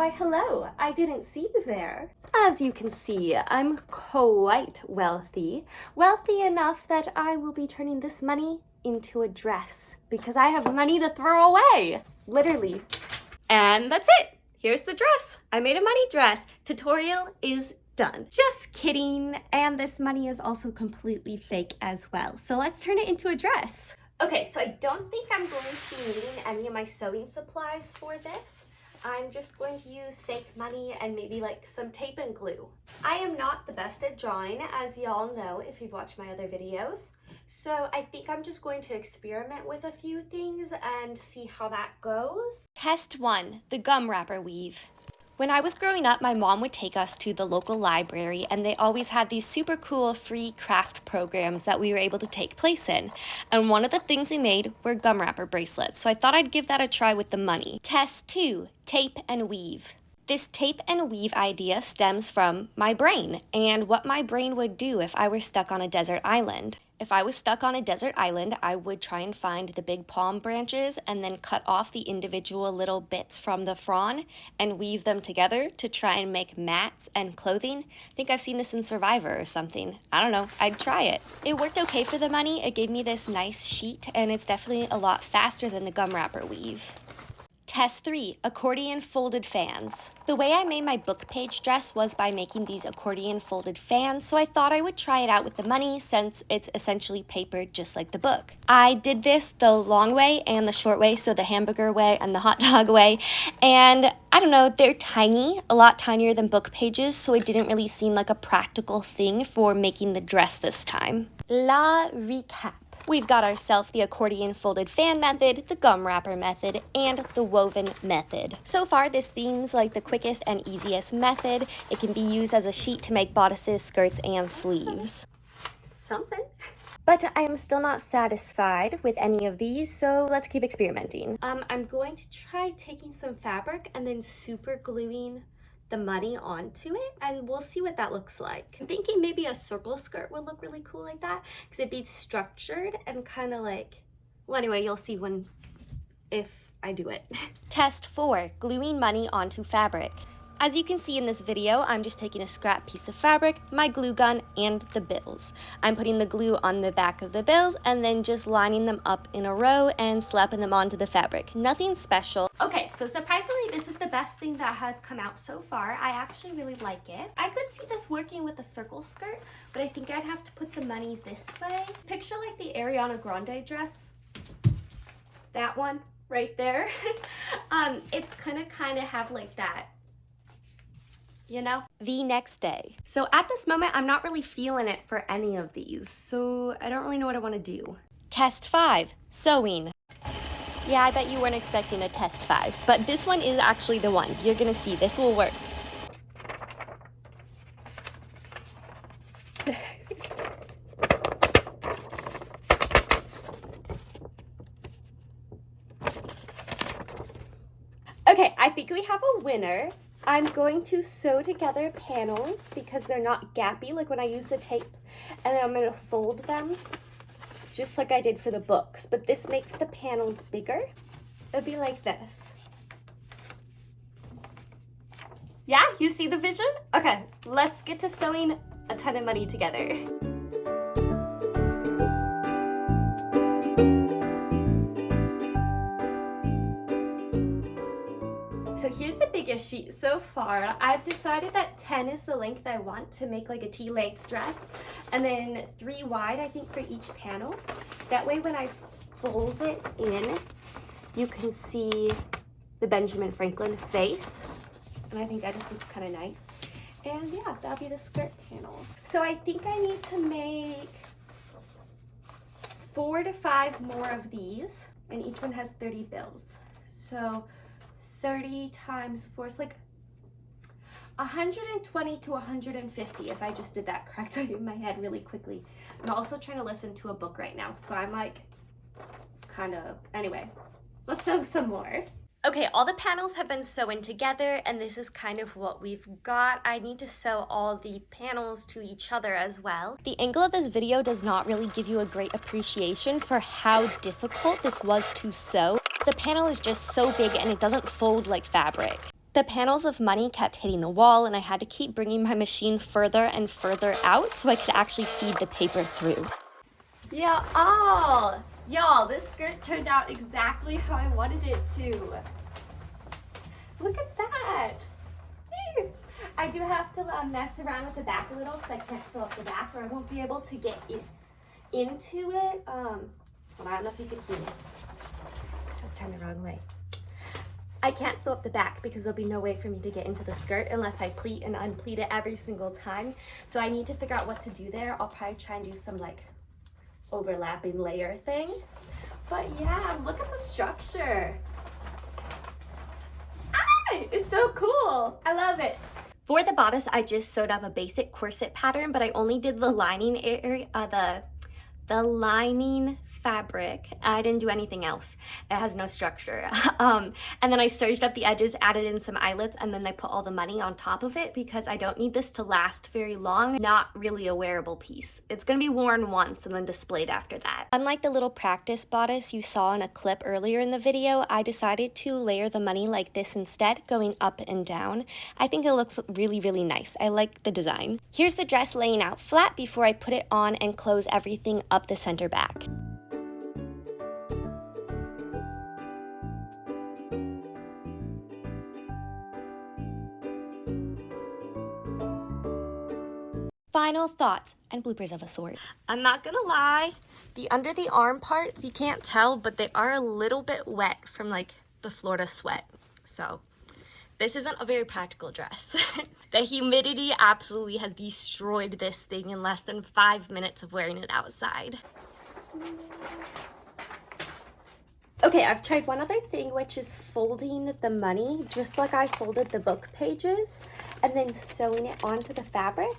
Why, hello, I didn't see you there. As you can see, I'm quite wealthy. Wealthy enough that I will be turning this money into a dress because I have money to throw away. Literally. And that's it. Here's the dress. I made a money dress. Tutorial is done. Just kidding. And this money is also completely fake as well. So let's turn it into a dress. Okay, so I don't think I'm going to be needing any of my sewing supplies for this. I'm just going to use fake money and maybe like some tape and glue. I am not the best at drawing, as y'all know if you've watched my other videos. So I think I'm just going to experiment with a few things and see how that goes. Test 1, the gum wrapper weave. When I was growing up, my mom would take us to the local library and they always had these super cool free craft programs that we were able to take place in. And one of the things we made were gum wrapper bracelets, so I thought I'd give that a try with the money. Test 2, tape and weave. This tape and weave idea stems from my brain and what my brain would do if I were stuck on a desert island. If I was stuck on a desert island, I would try and find the big palm branches and then cut off the individual little bits from the frond and weave them together to try and make mats and clothing. I think I've seen this in Survivor or something. I don't know, I'd try it. It worked okay for the money. It gave me this nice sheet and it's definitely a lot faster than the gum wrapper weave. Test 3, accordion folded fans. The way I made my book page dress was by making these accordion folded fans, so I thought I would try it out with the money since it's essentially paper just like the book. I did this the long way and the short way, so the hamburger way and the hot dog way, and I don't know, they're tiny, a lot tinier than book pages, so it didn't really seem like a practical thing for making the dress this time. La recap. We've got ourselves the accordion folded fan method, the gum wrapper method, and the woven method. So far, this seems like the quickest and easiest method. It can be used as a sheet to make bodices, skirts, and sleeves. Something. But I am still not satisfied with any of these, so let's keep experimenting. I'm going to try taking some fabric and then super gluing the money onto it, and we'll see what that looks like. I'm thinking maybe a circle skirt would look really cool like that because it'd be structured and kind of like, well, anyway, you'll see if I do it. Test 4, gluing money onto fabric. As you can see in this video, I'm just taking a scrap piece of fabric, my glue gun, and the bills. I'm putting the glue on the back of the bills and then just lining them up in a row and slapping them onto the fabric. Nothing special. Okay, so surprisingly, this is the best thing that has come out so far. I actually really like it. I could see this working with a circle skirt, but I think I'd have to put the money this way. Picture like the Ariana Grande dress. That one right there. It's gonna kind of have like that, you know? The next day. So at this moment, I'm not really feeling it for any of these, so I don't really know what I want to do. Test 5, sewing. Yeah, I bet you weren't expecting a test 5, but this one is actually the one. You're gonna see, this will work. Okay, I think we have a winner. I'm going to sew together panels because they're not gappy like when I use the tape, and then I'm going to fold them just like I did for the books, but this makes the panels bigger. It'll be like this. Yeah, you see the vision? Okay, let's get to sewing a ton of money together. So here's the biggest sheet so far. I've decided that 10 is the length I want to make like a T-length dress, and then 3 wide, I think, for each panel. That way when I fold it in, you can see the Benjamin Franklin face, and I think that just looks kind of nice. And yeah, that'll be the skirt panels. So I think I need to make 4 to 5 more of these, and each one has 30 bills. So 30 times 4, it's like 120 to 150 if I just did that correctly in my head really quickly. I'm also trying to listen to a book right now, so I'm like kind of, anyway, let's sew some more. Okay, all the panels have been sewn together, and this is kind of what we've got. I need to sew all the panels to each other as well. The angle of this video does not really give you a great appreciation for how difficult this was to sew. The panel is just so big and it doesn't fold like fabric. The panels of money kept hitting the wall, and I had to keep bringing my machine further and further out so I could actually feed the paper through. Y'all, this skirt turned out exactly how I wanted it to. Look at that. I do have to mess around with the back a little because I can't sew up the back or I won't be able to get into it. Hold on, I don't know if you can hear me. This was turned the wrong way. I can't sew up the back because there'll be no way for me to get into the skirt unless I pleat and unpleat it every single time. So I need to figure out what to do there. I'll probably try and do some like overlapping layer thing. But yeah, look at the structure. It's so cool. I love it. For the bodice, I just sewed up a basic corset pattern, but I only did the lining area, the lining fabric. I didn't do anything else. It has no structure. And then I serged up the edges, added in some eyelets, and then I put all the money on top of it because I don't need this to last very long. Not really a wearable piece. It's gonna be worn once and then displayed after that. Unlike the little practice bodice you saw in a clip earlier in the video, I decided to layer the money like this instead, going up and down. I think it looks really, really nice. I like the design. Here's the dress laying out flat before I put it on and close everything up the center back. Final thoughts and bloopers of a sort. I'm not gonna lie, the under the arm parts, you can't tell, but they are a little bit wet from like the Florida sweat. So this isn't a very practical dress. The humidity absolutely has destroyed this thing in less than 5 minutes of wearing it outside. Okay, I've tried one other thing, which is folding the money just like I folded the book pages and then sewing it onto the fabric.